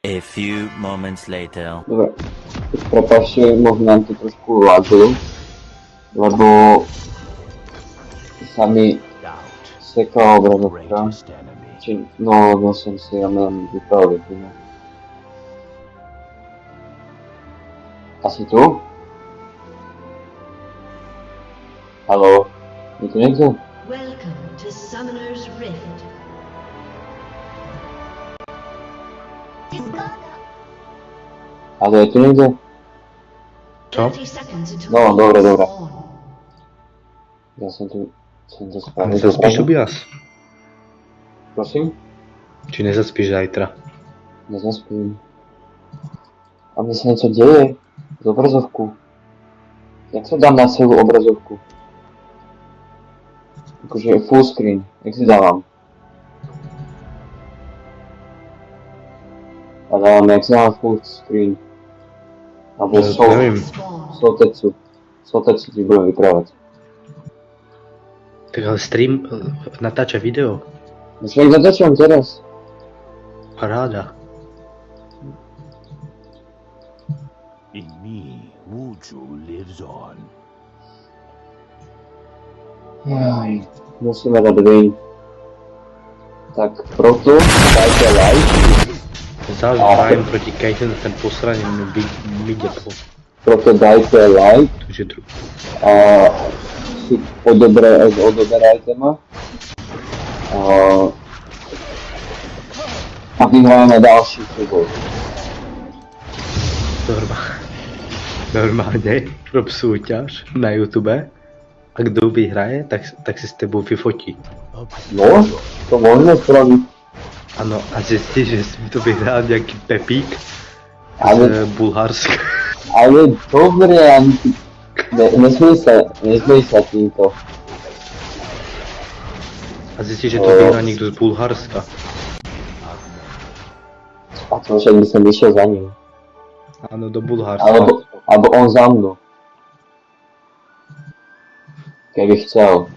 A few moments later. Dobre, prepáčte, možno nám to trošku laglo, lebo sa mi sekla obrazovka. No, som si ja mám vypravil, no. Asi tu? Haló? Je tu niekto? Welcome to Summoner's Rift. Haló, je tu niekto? Co? 30 seconds until No, dobre, the dobre. spawn. Ja som to A správne. nezaspíš objas? Prosím? Či nezaspíš zajtra? Nezaspím. A mne sa niečo deje z obrazovku. Jak sa dám na celú obrazovku? Akože full screen. Jak si dávam? A dávam, jak si dávam full screen. Alebo neviem. Sotetsu ti budem vyprávať. Tak ale stream natáča video. No však natáčam teraz. Paráda. In me, Wuju lives on. Jaj, musíme dať win. Tak proto dajte like. Záleží Prime proti Kaiten ten posraný midě. Proto dajte like. Takže druhý. A si odoberajte ma. A vyhrajeme ďalší súboj. Normálně rob súťaž na YouTube a kdo vyhraje, tak si s tebou vyfotí. No, to môžeme spraviť. Ano, a zjistí, že si to vyhrál nějaký Pepík Ale, z Bulharska. ale dobre, nesmej sa týmto. A zjistí, že to vyhrál někdo z Bulharska. A to však by som išiel za ním. Ano, do Bulharska. Alebo on za mnou. Keby chcel.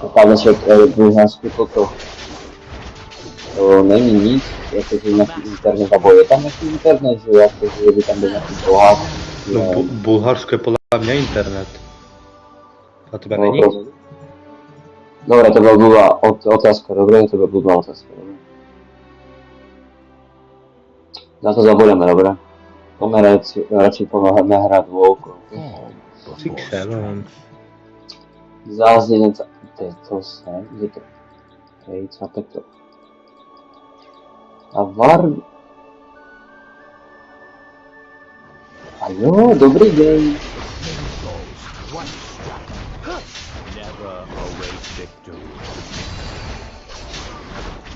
Dopadne však v Bulharsku toto. To není nic, jakože nejaký internet, alebo je tam nejaký internet, že by tam byl nejaký Bulhár. No, Bulharsko je podle mě internet. A tebe No, není? Dobre, to byla blbá otázka, dobre, to byla blbá otázka, dobre. Na to zabudeme, dobre. Poďme radšej pomáhať hrať dvojku. 6-7. Zás jeden to sem, kde to? Hej, co to? A var... A jo, dobrý deň.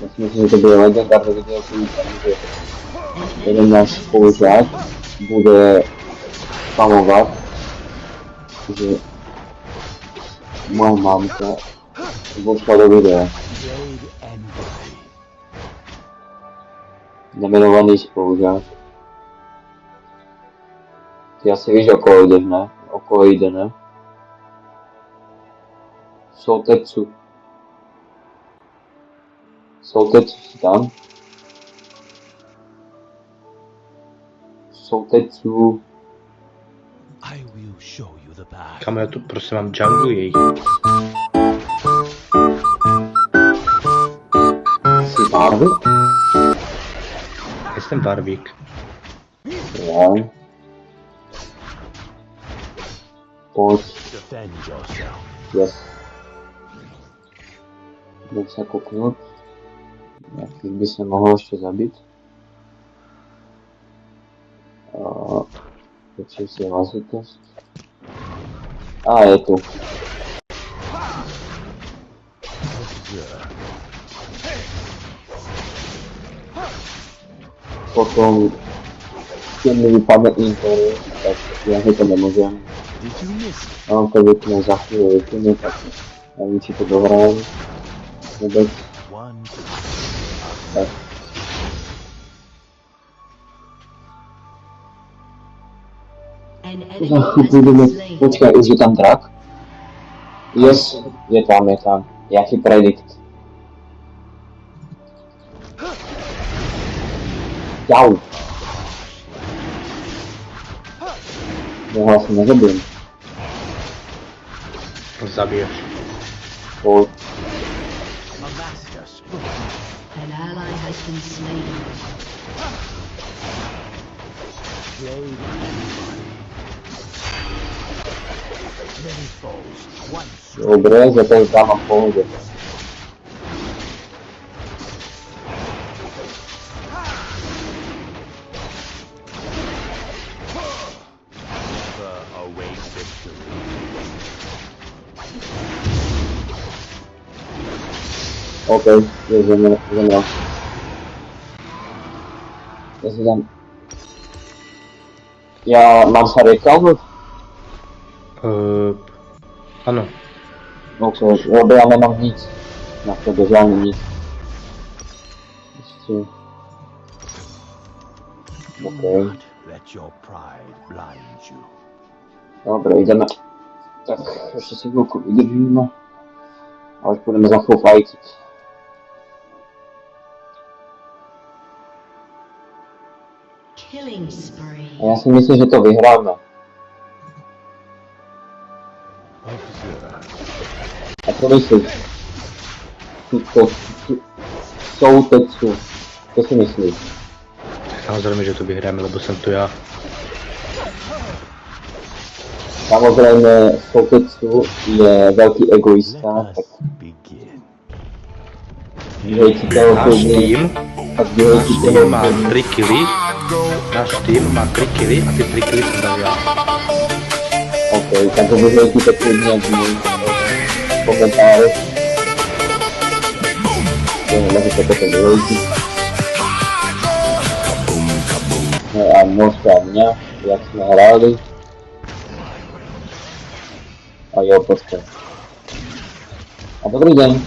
Ja si myslím, že to bude legendárne video, že jeden náš spolužiak bude spamovať, že moja mamka vošla do videa. Nemenovaný spolužiak. Ty asi víš, okolo ideš, ne? Okolo ide, ne? Sotetsu si tam. Sotetsu. Kam já tu prosím mám jungle jejich. Jsi Warwick? Jsem Warwick. Ja. Poď. Yes. Idem sa kúknúť. Jakých by sa mohol ešte zabiť. Počujem si hlasitosť. Je tu. Potom keď mi vypadne internet, tak ja si to nemôžem. A on to vypne za chvíľu, tak neviem, či to dohrajem vôbec. Tak. Za chvíľu budeme... Počkaj, už je tam drak? Yes, je tam. Jaký predikt? Jau. Já ho asi nezabijím. Zabiješ. Pojď. An ally has been slain. Dobré, za to dám a pohodě. OK, je zemřel. Já si dám... Já mám se recover? Ano. OK, já nemám nic. Na tebe žádný nic. Ještě... OK. Dobre, ideme. Tak, ještě si chvilku vydržíme. A už budeme za chvíli fajtit. Killing spree. A já si myslím, že to vyhráme. A co myslíš? Souteců. Co si myslíš? Samozřejmě, že to vyhráme, lebo jsem to já. Samozřejmě Souteců je velký egoista, tak Náš tým má 3 killy. Náš tým má 3 killy a ty 3 killy jsem dal já. OK, takže vyhejtíte klidně v komentárech. Můžete potom vyhejtit. No a možná mě, jak jsme hráli. A jo, počkej. A dobrý den.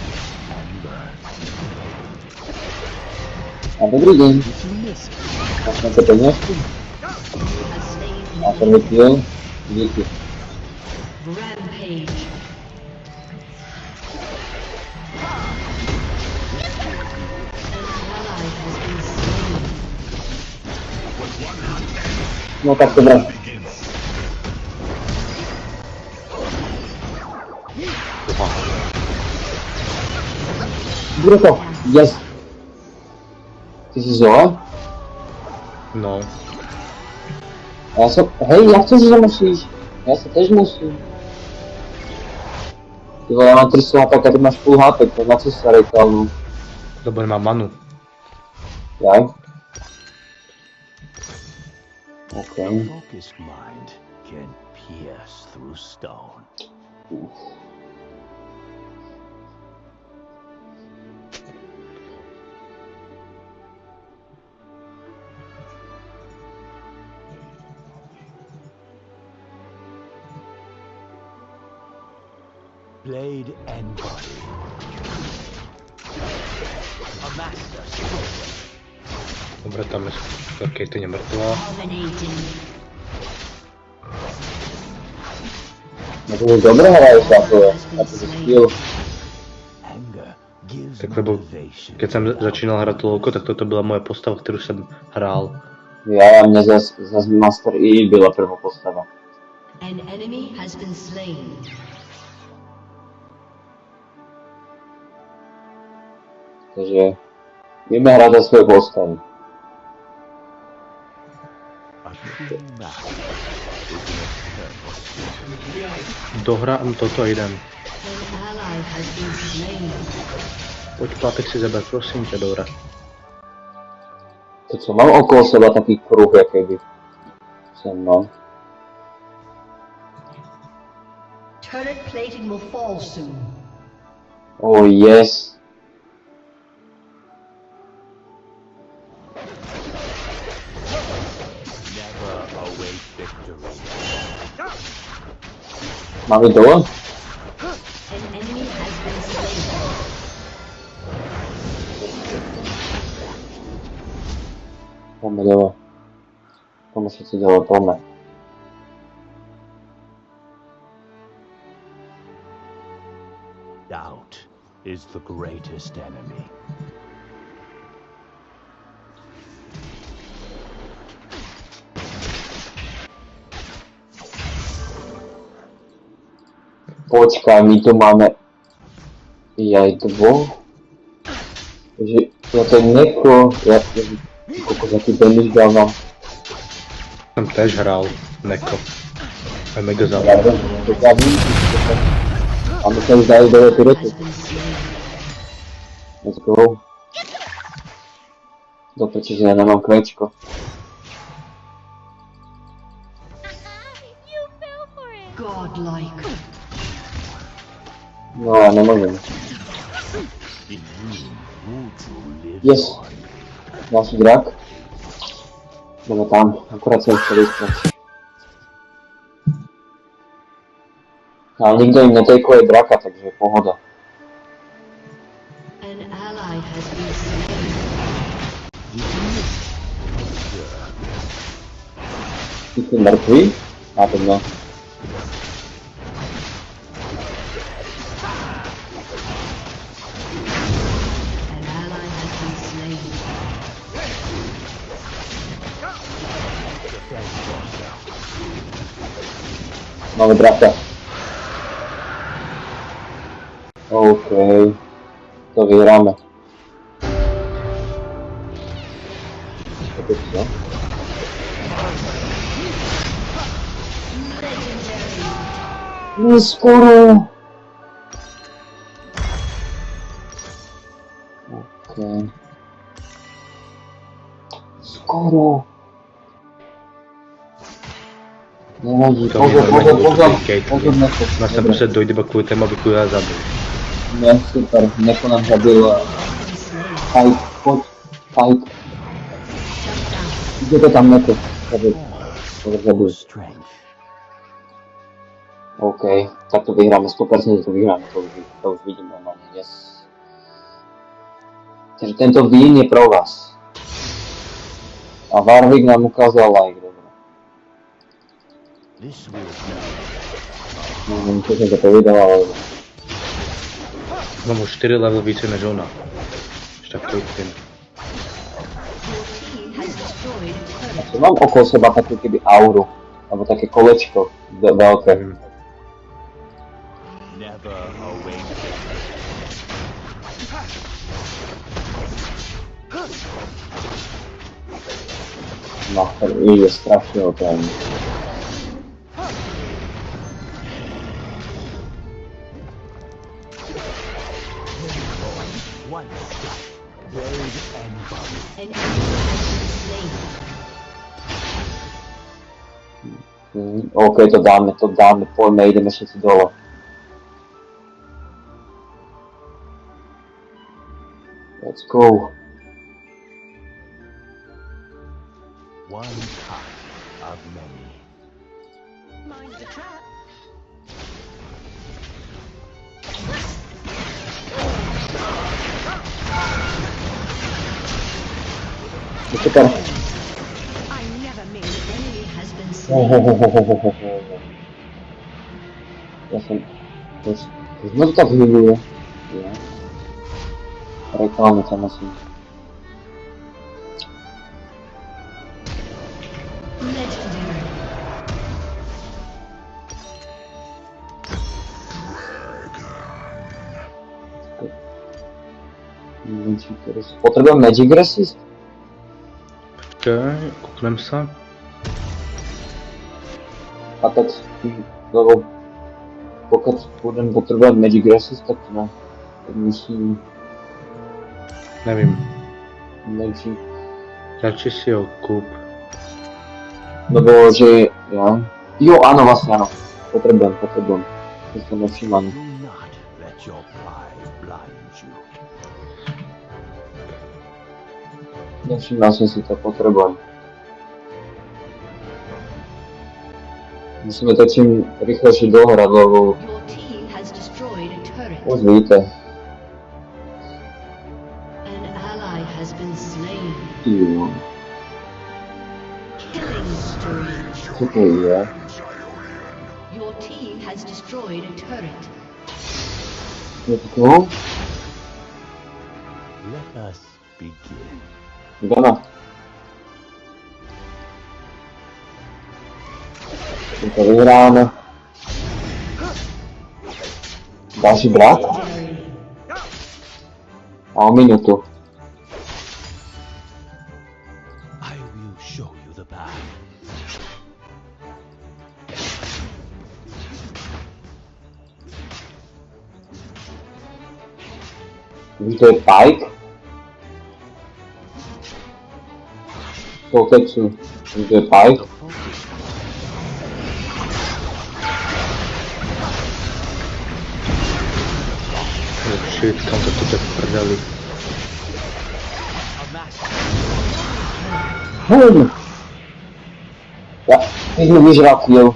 A dobrý den. Máš to peněžky? A to vypil? Díky. Rampage. No tak dobré. Bude to. Yes. Ty jsi Zoe? No. A já jsem... Hej, jak to, že musíš? Já se tež musím. Ty vole, já mám 300 HP, a ty máš full HP, to na co se rekal, Lebo nemám manu. Jaj? OK. Focused mind can pierce through stone. Blade and body. A master sword. Dobre, tam je Kejtyně mrtvá. No to už dobré hraješ na to skill. Tak lebo keď jsem začínal hrát LoLko, tak toto byla moje postava, kterou jsem hrál. Já mě zas Master E byla první postava. An enemy has been slain. Takže víme hrát za svoje postavy. Dohrám toto a jdem. An ally has been slain. Pojď pátek si zeber, prosím tě, Dora. To co mám okolo seba taký kruh, jaký by jsem mal. Turret plating will fall soon. Oh yes. Máme dole? An enemy has been slain. Pojďme dole. Pojďme si dole, pojďme. Doubt is the greatest enemy. Počkaj, my tu máme aj dvoch. Takže ja to neko, koľko za ty damage dávam. Jsem též hrál Neko. A mega Ja zábavné. viem, to ja vím, a my sa už dajú dole turetu. Let's go. Dobre, čiže ja nemám kvečko. Godlike. No ja nemôžem. Yes. Ďalší drak. Ideme tam, akurát som chcel ísť. Ale nikto im netakuje draka, takže pohoda. An ally has been slain. Ty si mŕtvý? A to ne. An ally has been slain. Máme draka. OK. To vyhráme. To je čo? Skoro. OK. Skoro. Nevadí, To mě pozor, normálně pozor, pozor, útočí pozor, Caitlyn. Neko. Já jsem prostě dojde bakuju téma, abych já zabil. Ne, super, Neko nám zabil. Fight, pojď, fight. Jděte tam, Neko. Zabil. Zabil. Strength. OK, tak to vyhráme, 100% to vyhráme, to už vidím normálně, yes. Takže tento díl je pro vás. A Warwick nám ukázal like, dobré. This will Nevím, co jsem to povídal, ale... Mám už 4 level více než ona. Ještě tak Caitlyn. Your team has destroyed a turret. Ja mám okolo seba takú keby auru, alebo také kolečko veľké. Nevím. never awaken. No, je strašne otravný. One step, buried and buried. An enemy has been slain. OK, to dáme, poďme, ideme všetci dole. Let's go. One cut of many. Mind the trap. Počekaj. I never made an enemy has been slain. Ja som... To znovu tak hýbuje. Ja. Reklamy tam musím. Legendary. Potrebujem Magic Resist? Počkej, kouknem se. A tak, lebo pokud budem potrebovať Magic Resist, tak to ne. Tak musím Nevím. Magic. Radši si ho koup. Lebo, že ja... Jo, áno, vlastne áno. Potrebujem. To som nevšiml ani. Do not let your pride blind you. Nevšiml som si to, potrebujem. Musíme to čím rýchlejšie dohrať, lebo Your team has destroyed a turret. už víte. An ally has been slain. Jo, Killing spree. co to je? Your team has destroyed a turret. Let's go. Let us begin. Jdeme. My to vyhráme. Další brat? A o minutu. I will show you the path. Víš, to je Pike? Sotetsu. Víš, to je Pike? Shit, kam to teď prdeli. Ja, teď mi vyžral kill.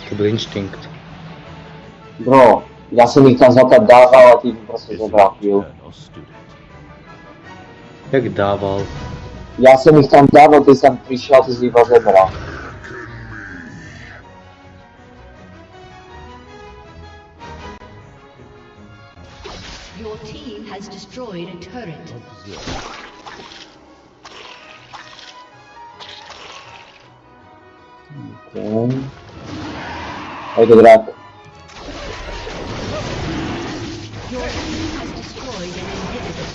To byl instinkt. Bro, já jsem jich tam zatat dával a ty mi prostě zabral kill. Eternal student. Jak dával? Já jsem jich tam dával, ty jsi tam přišel, ty jsi iba zabral. Your team has destroyed a turret. Okay. Je to drak. Your team has destroyed an inhibitor.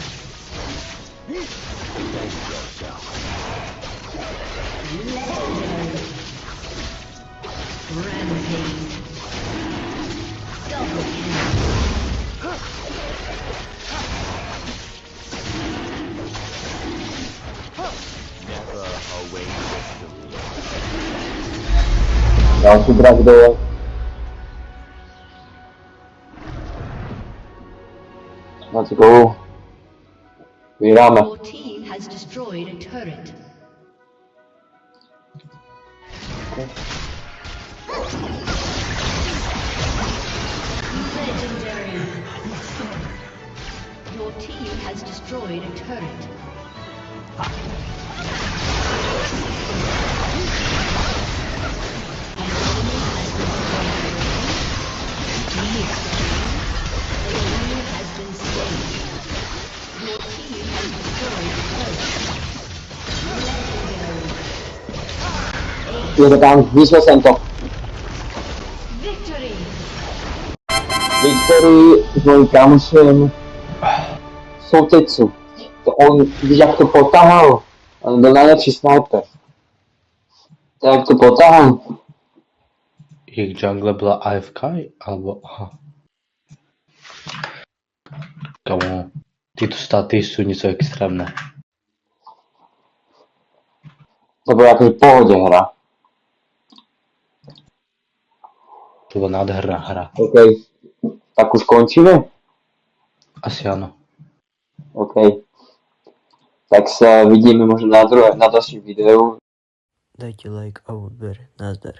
Legendary. Rampage. Double kill. Never away from the Další drak dole. Let's go. Vyhráme. Your team has destroyed a turret. Legendary. Your team has destroyed a turret. Je to tam, vyšel jsem to. Victory! Victory s mojím kámošem Sotetsu. To on, víš jak to potahal? On byl nejlepší sniper. To jak to potahal? Jejich jungle byla AFK? Alebo aha. Kamo, tyto staty jsou něco extrémné. To byla jakože v pohodě hra. To byla nádherná hra. OK. Tak už končíme? Asi ano. OK. Tak se vidíme možná na dalším videu. Dajte like a odber. Nazdar.